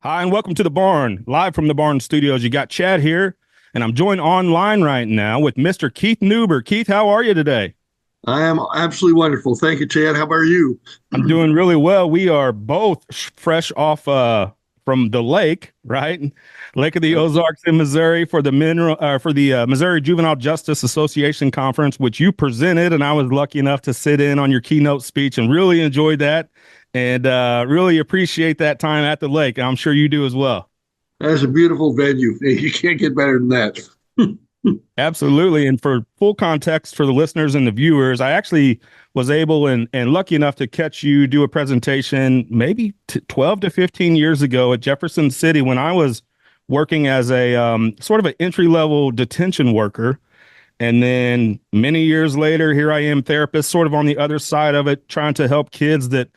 Hi, and welcome to the barn, live from the barn studios. You got Chad here, and I'm joined online right now with Mr. Keith Neuber. Keith, how are you today? I am absolutely wonderful. Thank you, Chad. How about you? I'm doing really well. We are both fresh off from the lake, right? Lake of the Ozarks in Missouri for the Missouri Juvenile Justice Association conference, which you presented, and I was lucky enough to sit in on your keynote speech and really enjoyed that, and really appreciate that time at the lake. I'm sure you do as well. That's a beautiful venue. You can't get better than that. Absolutely. And for full context for the listeners and the viewers, I actually was able and lucky enough to catch you do a presentation maybe 12 to 15 years ago at Jefferson City when I was working as a sort of an entry level detention worker. And then many years later, here I am, therapist, sort of on the other side of it, trying to help kids that,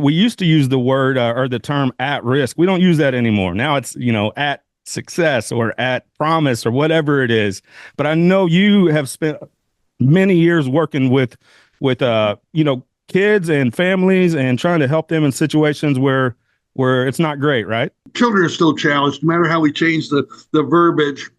we used to use the word or the term at risk. We don't use that anymore. Now it's, at success or at promise or whatever it is. But I know you have spent many years working with kids and families and trying to help them in situations where it's not great, right? Children are still challenged, no matter how we change the verbiage.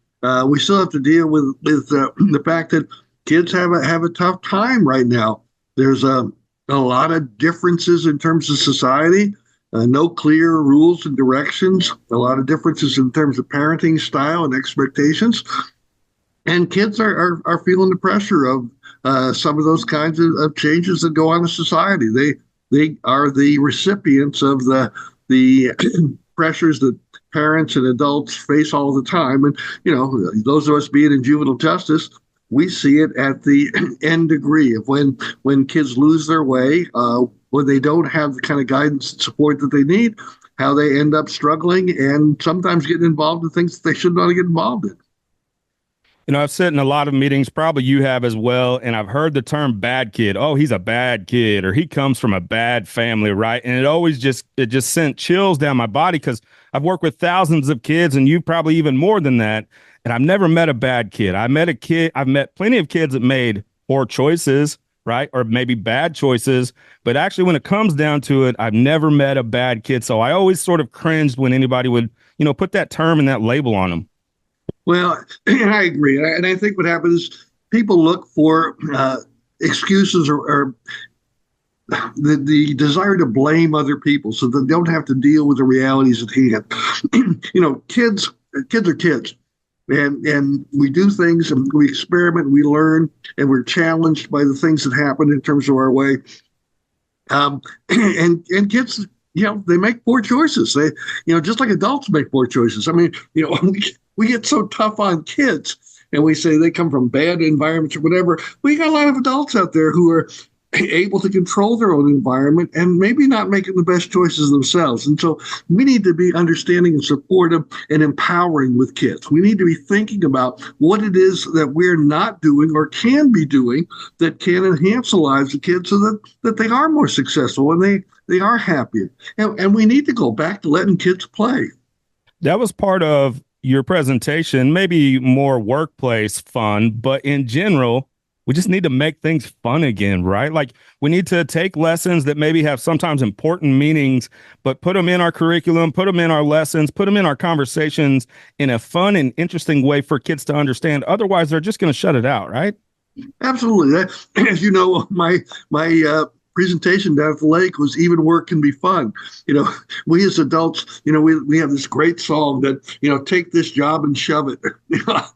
We still have to deal with the fact that kids have a tough time right now. There's a lot of differences in terms of society. No clear rules and directions, a lot of differences in terms of parenting style and expectations. And kids are feeling the pressure of some of those kinds of changes that go on in society. They are the recipients of the pressures that parents and adults face all the time. And, those of us being in juvenile justice, we see it at the end degree of when kids lose their way, when they don't have the kind of guidance and support that they need, how they end up struggling and sometimes getting involved in things that they should not get involved in. I've sat in a lot of meetings, probably you have as well, and I've heard the term bad kid. Oh, he's a bad kid, or he comes from a bad family, right? And it just sent chills down my body because I've worked with thousands of kids, and you probably even more than that. And I've never met a bad kid. I've met plenty of kids that made poor choices, right? Or maybe bad choices. But actually, when it comes down to it, I've never met a bad kid. So I always sort of cringed when anybody would, put that term and that label on them. Well, and I agree. And I think what happens is people look for excuses or the desire to blame other people so that they don't have to deal with the realities at hand. Kids are kids. And we do things and we experiment, we learn, and we're challenged by the things that happen in terms of our way. And kids, they make poor choices. They, just like adults make poor choices. I mean, we get so tough on kids and we say they come from bad environments or whatever. We got a lot of adults out there who are able to control their own environment and maybe not making the best choices themselves. And so we need to be understanding and supportive and empowering with kids. We need to be thinking about what it is that we're not doing or can be doing that can enhance the lives of kids so that they are more successful and they are happier. And we need to go back to letting kids play. That was part of your presentation, maybe more workplace fun, but in general, we just need to make things fun again, right? Like we need to take lessons that maybe have sometimes important meanings, but put them in our curriculum, put them in our lessons, put them in our conversations in a fun and interesting way for kids to understand. Otherwise, they're just going to shut it out, right? Absolutely. As you know, my presentation down at the lake was even work can be fun. We as adults, we have this great song that, take this job and shove it.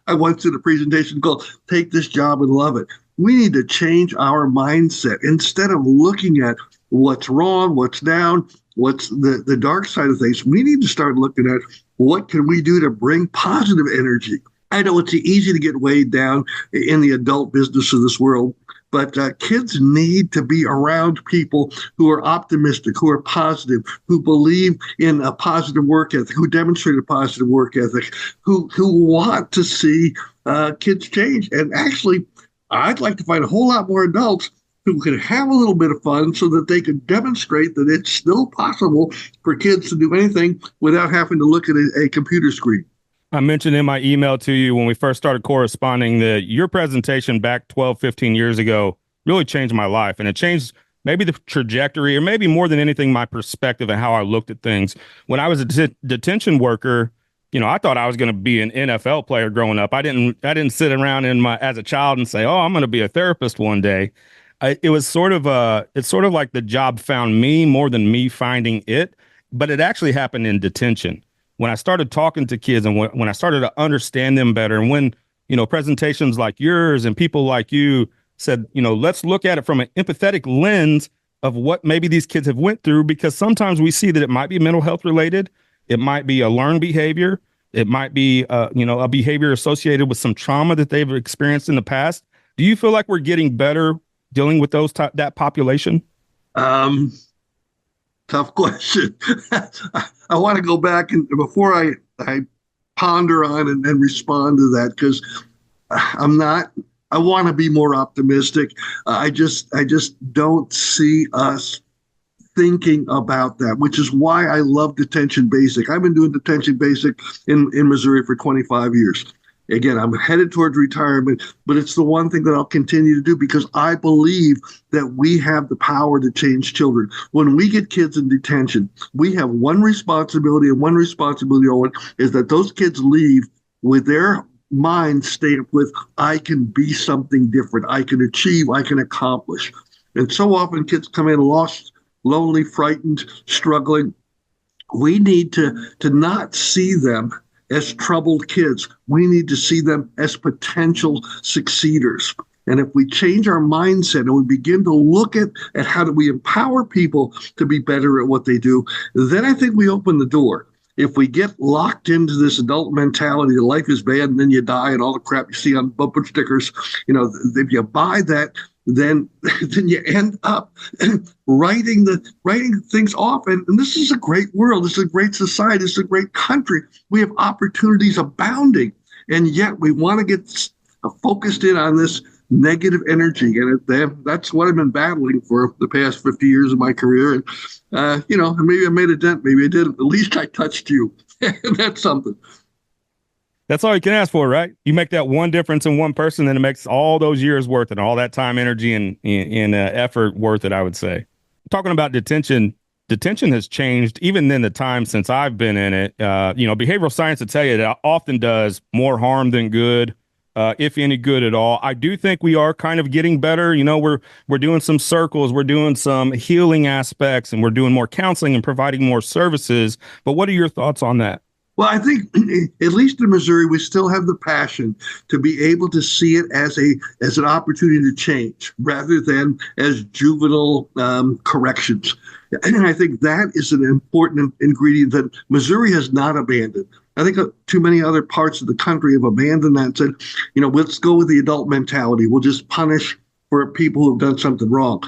I once did a presentation called Take This Job and Love It. We need to change our mindset instead of looking at what's wrong, what's down, what's the dark side of things. We need to start looking at what can we do to bring positive energy. I know it's easy to get weighed down in the adult business of this world, but kids need to be around people who are optimistic, who are positive, who believe in a positive work ethic, who demonstrate a positive work ethic, who want to see kids change. And actually, I'd like to find a whole lot more adults who could have a little bit of fun so that they could demonstrate that it's still possible for kids to do anything without having to look at a computer screen. I mentioned in my email to you when we first started corresponding that your presentation back 12, 15 years ago really changed my life. And it changed maybe the trajectory, or maybe more than anything, my perspective and how I looked at things. When I was a detention worker, I thought I was going to be an NFL player growing up. I didn't sit around as a child and say, "Oh, I'm going to be a therapist one day." It's sort of like the job found me more than me finding it. But it actually happened in detention when I started talking to kids, and when I started to understand them better, and when presentations like yours and people like you said, let's look at it from an empathetic lens of what maybe these kids have went through, because sometimes we see that it might be mental health related, it might be a learned behavior, it might be a behavior associated with some trauma that they've experienced in the past. Do you feel like we're getting better dealing with that population? Um, Tough question. I want to go back and before I ponder on and respond to that, because I'm not. I want to be more optimistic. I just don't see us thinking about that, which is why I love detention basic. I've been doing detention basic in Missouri for 25 years. Again, I'm headed towards retirement, but it's the one thing that I'll continue to do because I believe that we have the power to change children. When we get kids in detention, we have one responsibility, and one responsibility, Owen, is that those kids leave with their mind stamped with, I can be something different, I can achieve, I can accomplish. And so often kids come in lost, lonely, frightened, struggling. We need to not see them as troubled kids. We need to see them as potential succeeders. And if we change our mindset and we begin to look at how do we empower people to be better at what they do, then I think we open the door. If we get locked into this adult mentality that life is bad and then you die and all the crap you see on bumper stickers, if you buy that, then you end up writing things off. And this is a great world. This is a great society. This is a great country. We have opportunities abounding, and yet we want to get focused in on this negative energy. And that's what I've been battling for the past 50 years of my career. And maybe I made a dent. Maybe I did. At least I touched you. That's something. That's all you can ask for, right? You make that one difference in one person, and it makes all those years worth it, all that time, energy, and effort worth it, I would say. Talking about detention has changed even in the time since I've been in it. Behavioral science will tell you that it often does more harm than good, if any good at all. I do think we are kind of getting better. We're doing some circles, we're doing some healing aspects, and we're doing more counseling and providing more services. But what are your thoughts on that? Well, I think at least in Missouri, we still have the passion to be able to see it as an opportunity to change rather than as juvenile corrections. And I think that is an important ingredient that Missouri has not abandoned. I think too many other parts of the country have abandoned that and said, let's go with the adult mentality. We'll just punish for people who've done something wrong.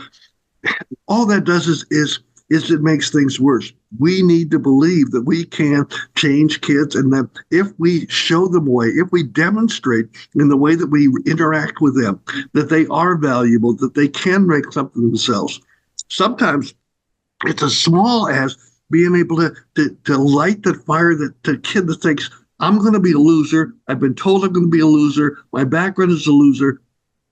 All that does is it makes things worse. We need to believe that we can change kids, and that if we show them a way, if we demonstrate in the way that we interact with them, that they are valuable, that they can make something of themselves. Sometimes it's as small as being able to light that fire that the kid that thinks, I'm going to be a loser. I've been told I'm going to be a loser. My background is a loser.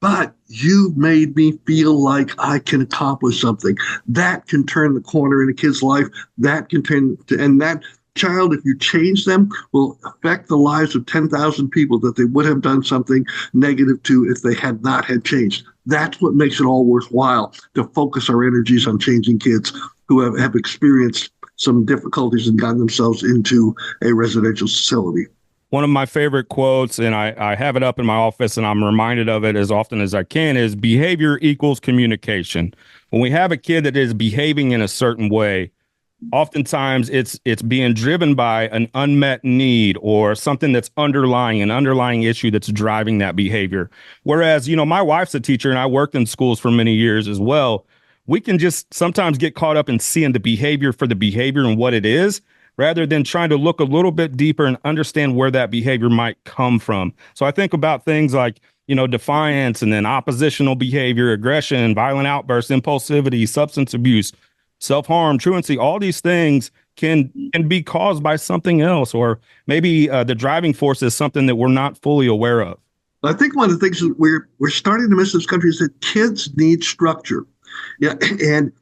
But you've made me feel like I can accomplish something. That can turn the corner in a kid's life. That can and that child, if you change them, will affect the lives of 10,000 people that they would have done something negative to if they had not had changed. That's what makes it all worthwhile, to focus our energies on changing kids who have experienced some difficulties and gotten themselves into a residential facility. One of my favorite quotes, and I have it up in my office and I'm reminded of it as often as I can, is behavior equals communication. When we have a kid that is behaving in a certain way, oftentimes it's being driven by an unmet need or something that's an underlying issue that's driving that behavior. Whereas, my wife's a teacher and I worked in schools for many years as well. We can just sometimes get caught up in seeing the behavior for the behavior and what it is, rather than trying to look a little bit deeper and understand where that behavior might come from. So I think about things like, defiance, and then oppositional behavior, aggression, violent outbursts, impulsivity, substance abuse, self-harm, truancy. All these things can be caused by something else, or maybe the driving force is something that we're not fully aware of. I think one of the things that we're starting to miss in this country is that kids need structure. Yeah, and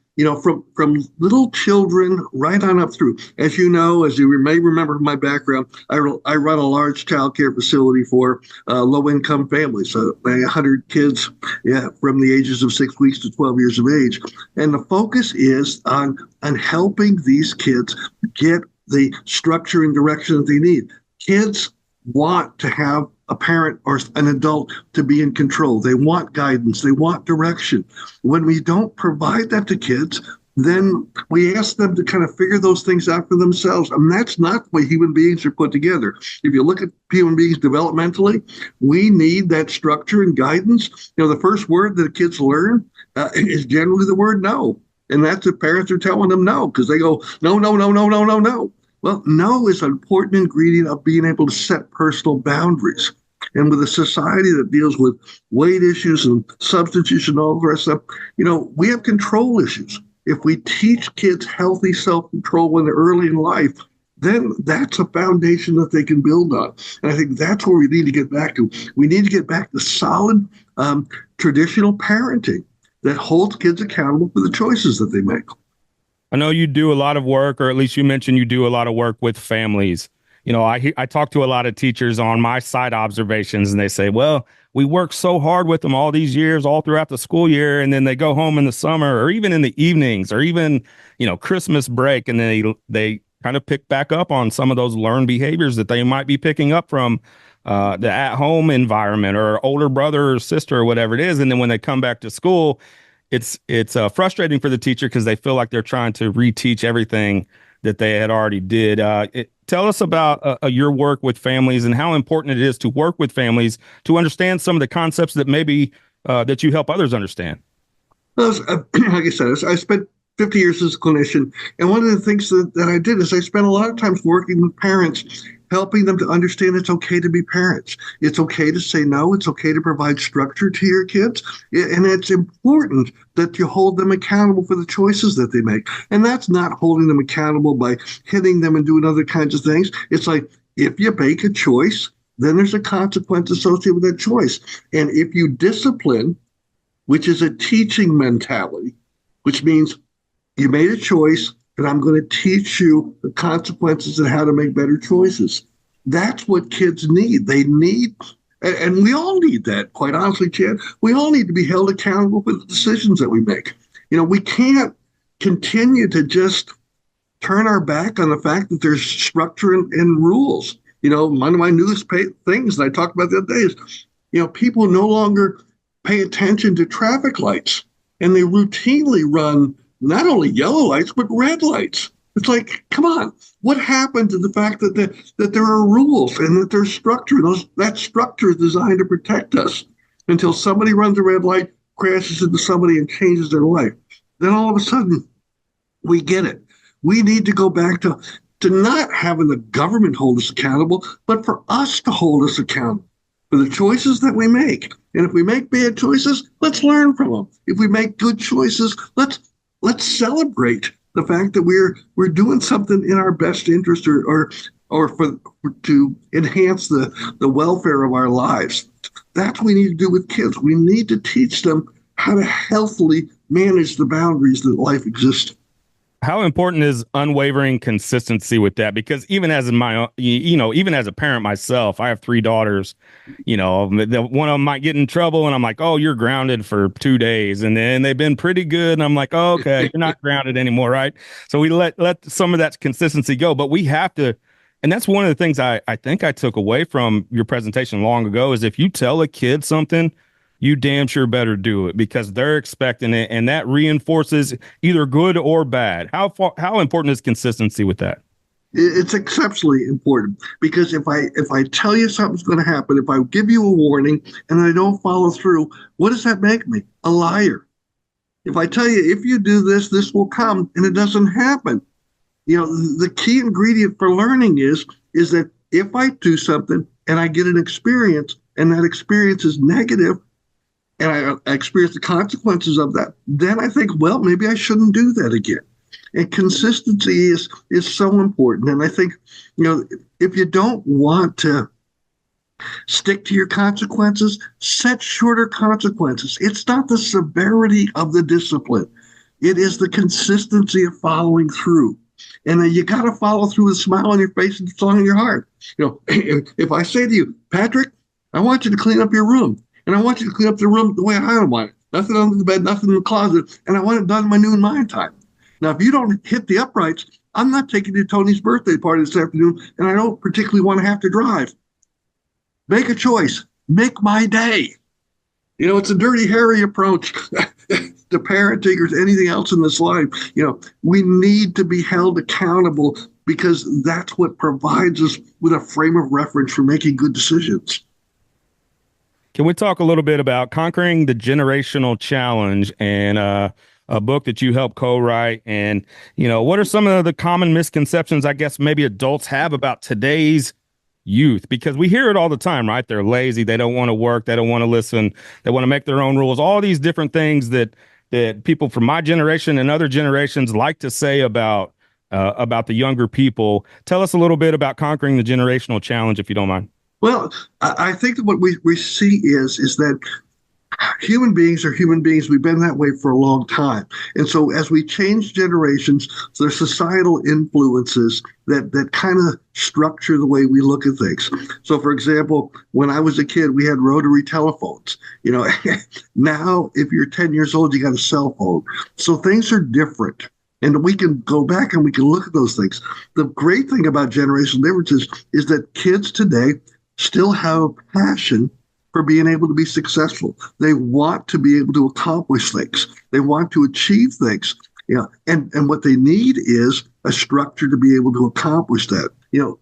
from little children right on up through. As you know, as you may remember from my background, I run a large child care facility for low-income families, so 100 kids, yeah, from the ages of 6 weeks to 12 years of age. And the focus is on helping these kids get the structure and direction that they need. Kids want to have a parent or an adult to be in control. They want guidance. They want direction. When we don't provide that to kids, then we ask them to kind of figure those things out for themselves. And that's not the way human beings are put together. If you look at human beings developmentally, we need that structure and guidance. The first word that kids learn is generally the word no. And that's if parents are telling them no, because they go, no, no, no, no, no, no, no. Well, no is an important ingredient of being able to set personal boundaries. And with a society that deals with weight issues and substance use and all the rest of stuff, we have control issues. If we teach kids healthy self-control when they're early in life, then that's a foundation that they can build on. And I think that's where we need to get back to. We need to get back to solid traditional parenting that holds kids accountable for the choices that they make. I know you do a lot of work, or at least you mentioned you do a lot of work with families. I talk to a lot of teachers on my side observations, and they say, well, we work so hard with them all these years, all throughout the school year, and then they go home in the summer or even in the evenings or even, Christmas break, and they kind of pick back up on some of those learned behaviors that they might be picking up from the at-home environment or older brother or sister or whatever it is. And then when they come back to school, it's frustrating for the teacher because they feel like they're trying to reteach everything that they had already did. Tell us about your work with families and how important it is to work with families to understand some of the concepts that maybe that you help others understand. Well, like I said, I spent 50 years as a clinician, and one of the things that I did is I spent a lot of times working with parents, helping them to understand it's okay to be parents. It's okay to say no. It's okay to provide structure to your kids. And it's important that you hold them accountable for the choices that they make. And that's not holding them accountable by hitting them and doing other kinds of things. It's like, if you make a choice, then there's a consequence associated with that choice. And if you discipline, which is a teaching mentality, which means you made a choice, and I'm going to teach you the consequences and how to make better choices. That's what kids need. They need, and we all need that, quite honestly, Chad. We all need to be held accountable for the decisions that we make. We can't continue to just turn our back on the fact that there's structure and rules. One of my newest things that I talked about the other day is, people no longer pay attention to traffic lights, and they routinely run not only yellow lights, but red lights. It's like, come on, what happened to the fact that there are rules and that there's structure? That structure is designed to protect us until somebody runs a red light, crashes into somebody, and changes their life. Then all of a sudden, we get it. We need to go back to not having the government hold us accountable, but for us to hold us accountable for the choices that we make. And if we make bad choices, let's learn from them. If we make good choices, let's celebrate the fact that we're doing something in our best interest or to enhance the welfare of our lives. That's what we need to do with kids. We need to teach them how to healthily manage the boundaries that life exists. How important is unwavering consistency with that? Because even as even as a parent myself, I have 3 daughters. One of them might get in trouble, and I'm like, "Oh, you're grounded for 2 days," and then they've been pretty good, and I'm like, "Oh, okay, you're not grounded anymore, right?" So we let some of that consistency go, but we have to. And that's one of the things I think I took away from your presentation long ago is if you tell a kid something, you damn sure better do it because they're expecting it, and that reinforces either good or bad. How important is consistency with that? It's exceptionally important because if I tell you something's going to happen, if I give you a warning and I don't follow through, what does that make me? A liar. If I tell you, if you do this, this will come, and it doesn't happen. The key ingredient for learning is that if I do something and I get an experience and that experience is negative, and I experience the consequences of that, then I think, well, maybe I shouldn't do that again. And consistency is so important. And I think, if you don't want to Stick to your consequences, set shorter consequences. It's not the severity of the discipline, it is the consistency of following through. And then you got to follow through with a smile on your face and a song in your heart. If I say to you, Patrick, I want you to clean up your room, and I want you to clean up the room the way I want it. Nothing under the bed, nothing in the closet, and I want it done in my noon mind time. Now, if you don't hit the uprights, I'm not taking you to Tony's birthday party this afternoon, and I don't particularly want to have to drive. Make a choice. Make my day. It's a Dirty Harry approach to parenting or anything else in this life. We need to be held accountable because that's what provides us with a frame of reference for making good decisions. Can we talk a little bit about conquering the generational challenge and a book that you helped co-write? And, what are some of the common misconceptions, I guess, maybe adults have about today's youth? Because we hear it all the time, right? They're lazy. They don't want to work. They don't want to listen. They want to make their own rules. All these different things that people from my generation and other generations like to say about the younger people. Tell us a little bit about conquering the generational challenge, if you don't mind. Well, I think that what we see is that human beings are human beings. We've been that way for a long time. And so as we change generations, there's societal influences that kind of structure the way we look at things. So, for example, when I was a kid, we had rotary telephones. Now, if you're 10 years old, you got a cell phone. So things are different. And we can go back and we can look at those things. The great thing about generational differences is that kids today still have a passion for being able to be successful. They want to be able to accomplish things. They want to achieve things. And what they need is a structure to be able to accomplish that.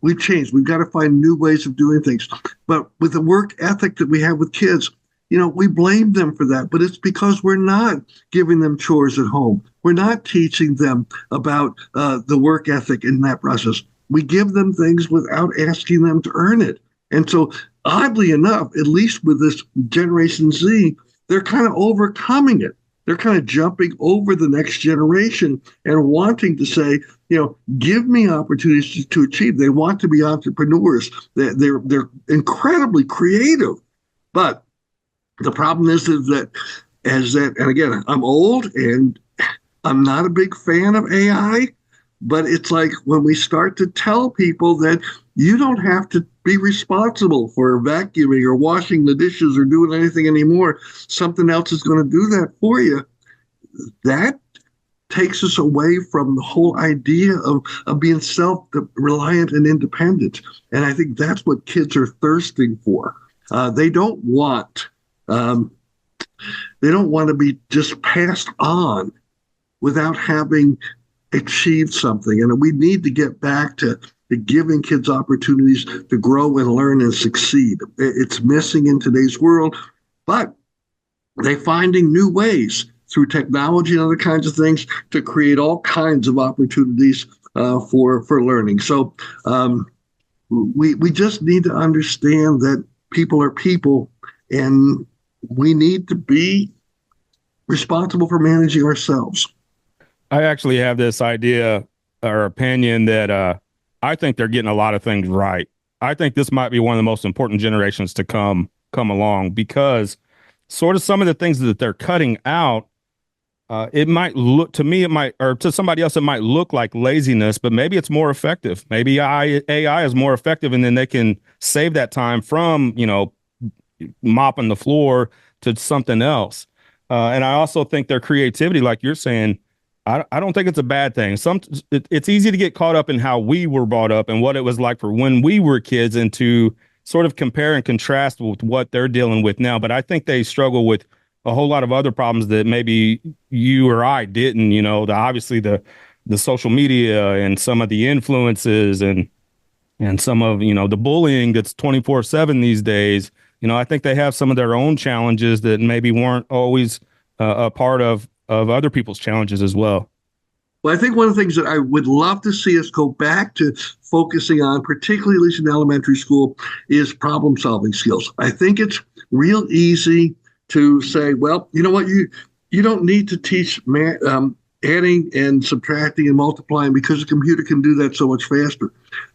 We've changed. We've got to find new ways of doing things. But with the work ethic that we have with kids, we blame them for that, but it's because we're not giving them chores at home. We're not teaching them about the work ethic in that process. We give them things without asking them to earn it. And so, oddly enough, at least with this Generation Z, they're kind of overcoming it. They're kind of jumping over the next generation and wanting to say, give me opportunities to achieve. They want to be entrepreneurs. They're incredibly creative. But the problem is that, and again, I'm old and I'm not a big fan of AI, but it's like when we start to tell people that you don't have to be responsible for vacuuming or washing the dishes or doing anything anymore. Something else is going to do that for you. That takes us away from the whole idea of being self-reliant and independent. And I think that's what kids are thirsting for. They don't want to be just passed on without having achieved something. And we need to get back to giving kids opportunities to grow and learn and succeed. It's missing in today's world, but they're finding new ways through technology and other kinds of things to create all kinds of opportunities for learning. So we just need to understand that people are people, and we need to be responsible for managing ourselves. I actually have this idea or opinion that I think they're getting a lot of things right. I think this might be one of the most important generations to come along, because sort of some of the things that they're cutting out, it might look to me, or to somebody else, it might look like laziness, but maybe it's more effective. Maybe AI is more effective, and then they can save that time from, mopping the floor to something else. And I also think their creativity, like you're saying, I don't think it's a bad thing. It's easy to get caught up in how we were brought up and what it was like for when we were kids, and to sort of compare and contrast with what they're dealing with now. But I think they struggle with a whole lot of other problems that maybe you or I didn't. Obviously the social media and some of the influences and some of the bullying that's 24/7 these days. I think they have some of their own challenges that maybe weren't always a part of other people's challenges as well. Well, I think one of the things that I would love to see us go back to focusing on, particularly at least in elementary school, is problem solving skills. I think it's real easy to say, well, you know what, you don't need to teach adding and subtracting and multiplying because the computer can do that so much faster.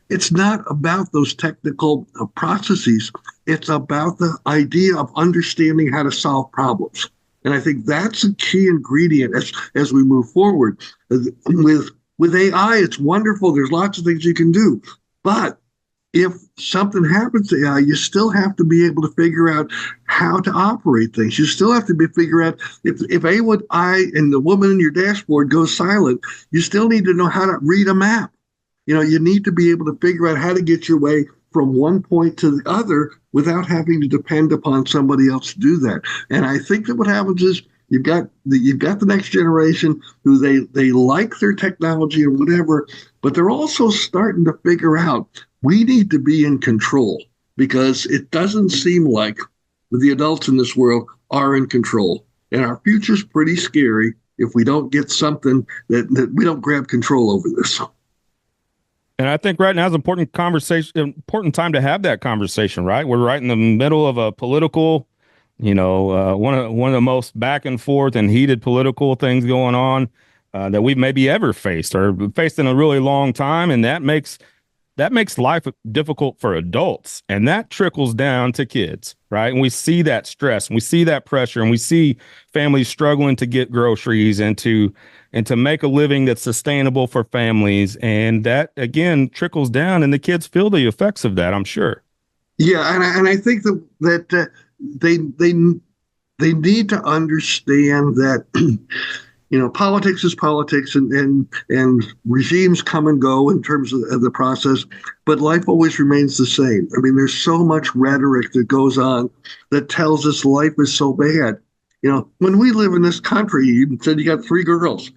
It's not about those technical processes. It's about the idea of understanding how to solve problems. And I think that's a key ingredient as we move forward. With AI, it's wonderful. There's lots of things you can do. But if something happens to AI, you still have to be able to figure out how to operate things. You still have to figure out if AI and the woman in your dashboard goes silent, you still need to know how to read a map. You need to be able to figure out how to get your way from one point to the other without having to depend upon somebody else to do that. And I think that what happens is you've got the next generation who they like their technology and whatever, but they're also starting to figure out we need to be in control because it doesn't seem like the adults in this world are in control. And our future's pretty scary if we don't get something that we don't grab control over this. And I think right now is important time to have that conversation, right? We're right in the middle of a political, one of the most back and forth and heated political things going on that we've maybe ever faced or faced in a really long time. And that makes life difficult for adults, and that trickles down to kids, right? And we see that stress, and we see that pressure, and we see families struggling to get groceries and to make a living that's sustainable for families. And that again trickles down, and the kids feel the effects of that, I'm sure. Yeah, and I think that they need to understand that politics is politics, and regimes come and go in terms of the process, but life always remains the same. I mean, there's so much rhetoric that goes on that tells us life is so bad. When we live in this country, you said you got 3 girls.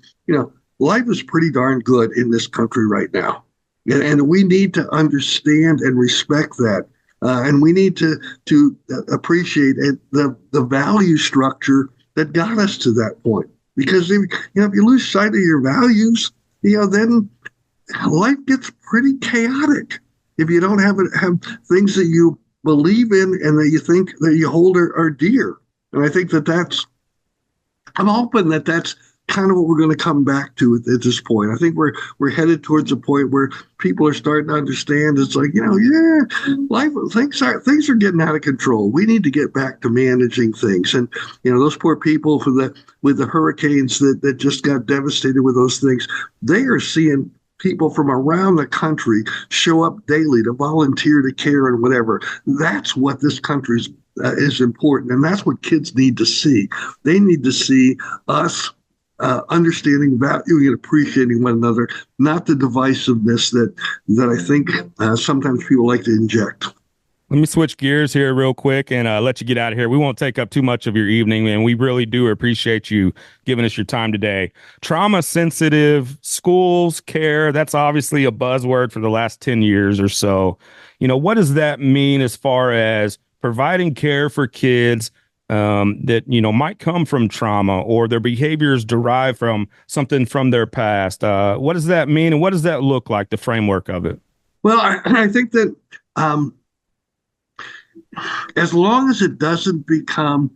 Life is pretty darn good in this country right now, and we need to understand and respect that. And we need to appreciate the value structure that got us to that point. Because if you lose sight of your values, then life gets pretty chaotic. If you don't have things that you believe in and that you think that you hold are dear, and I think I'm hoping that that's kind of what we're going to come back to at this point. I think we're headed towards a point where people are starting to understand. It's like life things are getting out of control. We need to get back to managing things. And those poor people with the hurricanes that just got devastated with those things, they are seeing people from around the country show up daily to volunteer to care and whatever. That's what this country's is important, and that's what kids need to see. They need to see us understanding, valuing, and appreciating one another, not the divisiveness that I think sometimes people like to inject. Let me switch gears here real quick and let you get out of here. We won't take up too much of your evening, and we really do appreciate you giving us your time today. Trauma sensitive schools, care, that's obviously a buzzword for the last 10 years or so. What does that mean as far as providing care for kids that might come from trauma or their behaviors derive from something from their past? What does that mean, and what does that look like, the framework of it? Well, I think that as long as it doesn't become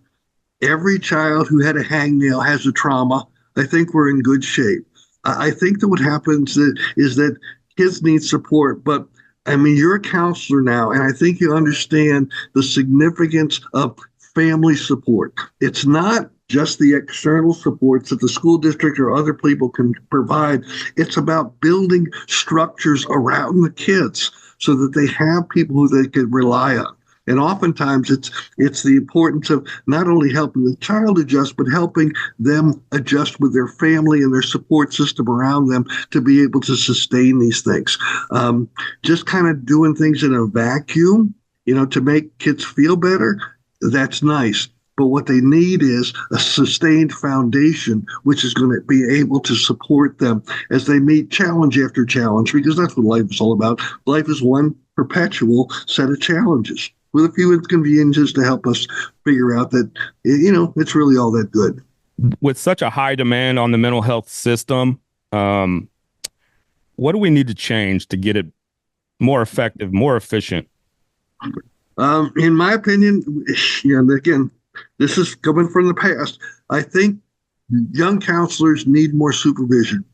every child who had a hangnail has a trauma, I think we're in good shape. I think that what happens is that kids need support, but I mean, you're a counselor now, and I think you understand the significance of family support. It's not just the external supports that the school district or other people can provide. It's about building structures around the kids so that they have people who they can rely on. And oftentimes it's the importance of not only helping the child adjust, but helping them adjust with their family and their support system around them to be able to sustain these things. Just kind of doing things in a vacuum, to make kids feel better, that's nice. But what they need is a sustained foundation, which is going to be able to support them as they meet challenge after challenge, because that's what life is all about. Life is one perpetual set of challenges with a few inconveniences to help us figure out that, it's really all that good. With such a high demand on the mental health system, what do we need to change to get it more effective, more efficient? In my opinion, and again, this is coming from the past, I think young counselors need more supervision.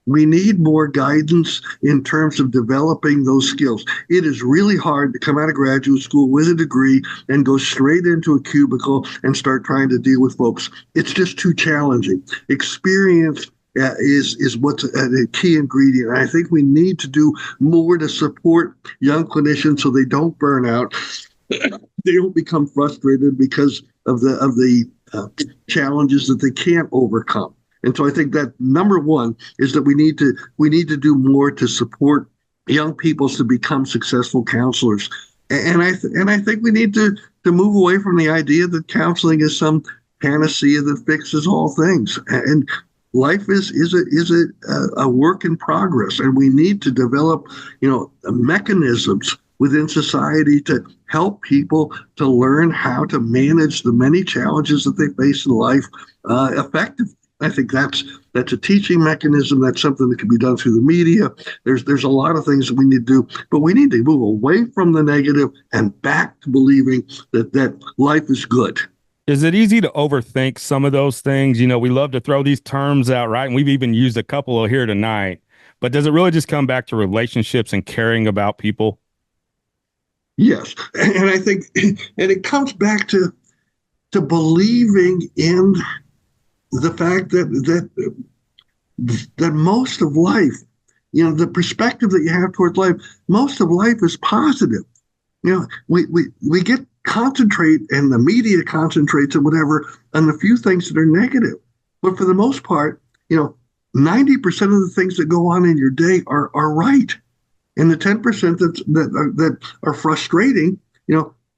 we need more guidance in terms of developing those skills. It is really hard to come out of graduate school with a degree and go straight into a cubicle and start trying to deal with folks. It's just too challenging. Experience is what's a key ingredient. And I think we need to do more to support young clinicians so they don't burn out, they don't become frustrated because of the challenges that they can't overcome. And so I think that number one is that we need to do more to support young people to become successful counselors. And I think we need to move away from the idea that counseling is some panacea that fixes all things. And life is a work in progress, and we need to develop mechanisms within society to help people to learn how to manage the many challenges that they face in life effectively. I think that's a teaching mechanism. That's something that can be done through the media. There's a lot of things that we need to do, but we need to move away from the negative and back to believing that life is good. Is it easy to overthink some of those things? We love to throw these terms out, right? And we've even used a couple here tonight. But does it really just come back to relationships and caring about people? Yes, and I think, and it comes back to believing in the fact that most of life, the perspective that you have towards life, most of life is positive. We get concentrate, and the media concentrates and whatever on the few things that are negative. But for the most part, 90% of the things that go on in your day are right. And the 10% that are frustrating,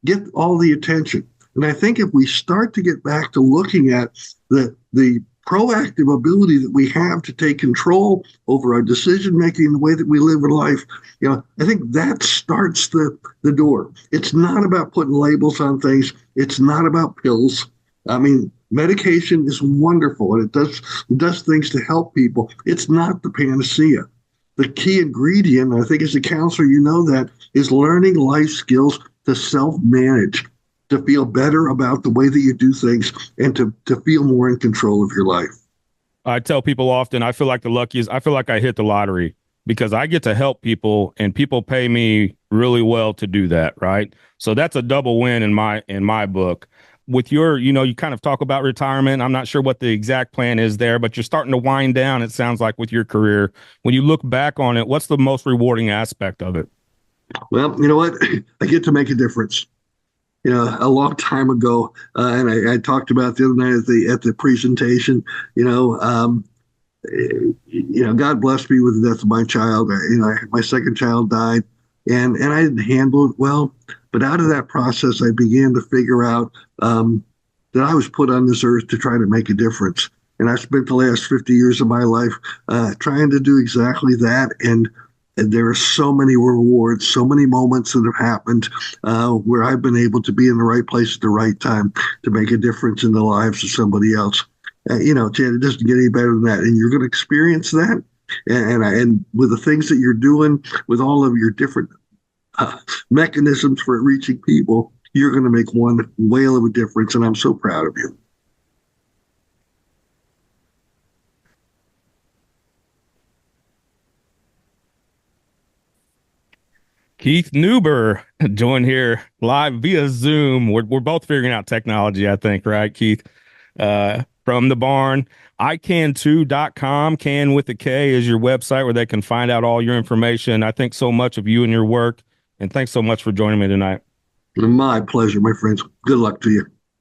get all the attention. And I think if we start to get back to looking at the proactive ability that we have to take control over our decision making, the way that we live in life, I think that starts the door. It's not about putting labels on things. It's not about pills. I mean, medication is wonderful and it does things to help people. It's not the panacea. The key ingredient, I think as a counselor, that is learning life skills to self-manage, to feel better about the way that you do things, and to feel more in control of your life. I tell people often, I feel like the luckiest, I feel like I hit the lottery because I get to help people and people pay me really well to do that. Right. So that's a double win in my book. With your, you kind of talk about retirement. I'm not sure what the exact plan is there, but you're starting to wind down, it sounds like, with your career. When you look back on it, what's the most rewarding aspect of it? Well, you know what? I get to make a difference. A long time ago, and I talked about the other night at the presentation. God blessed me with the death of my child. My second child died, and I didn't handle it well. But out of that process, I began to figure out that I was put on this earth to try to make a difference. And I spent the last 50 years of my life trying to do exactly that. And there are so many rewards, so many moments that have happened where I've been able to be in the right place at the right time to make a difference in the lives of somebody else. Chad, it doesn't get any better than that. And you're going to experience that. And with the things that you're doing, with all of your different mechanisms for reaching people, you're going to make one whale of a difference. And I'm so proud of you. Keith Neuber joined here live via Zoom. We're both figuring out technology, I think, right, Keith? From the barn. ican2.com, can with a K, is your website where they can find out all your information. I think so much of you and your work, and thanks so much for joining me tonight. My pleasure, my friends. Good luck to you.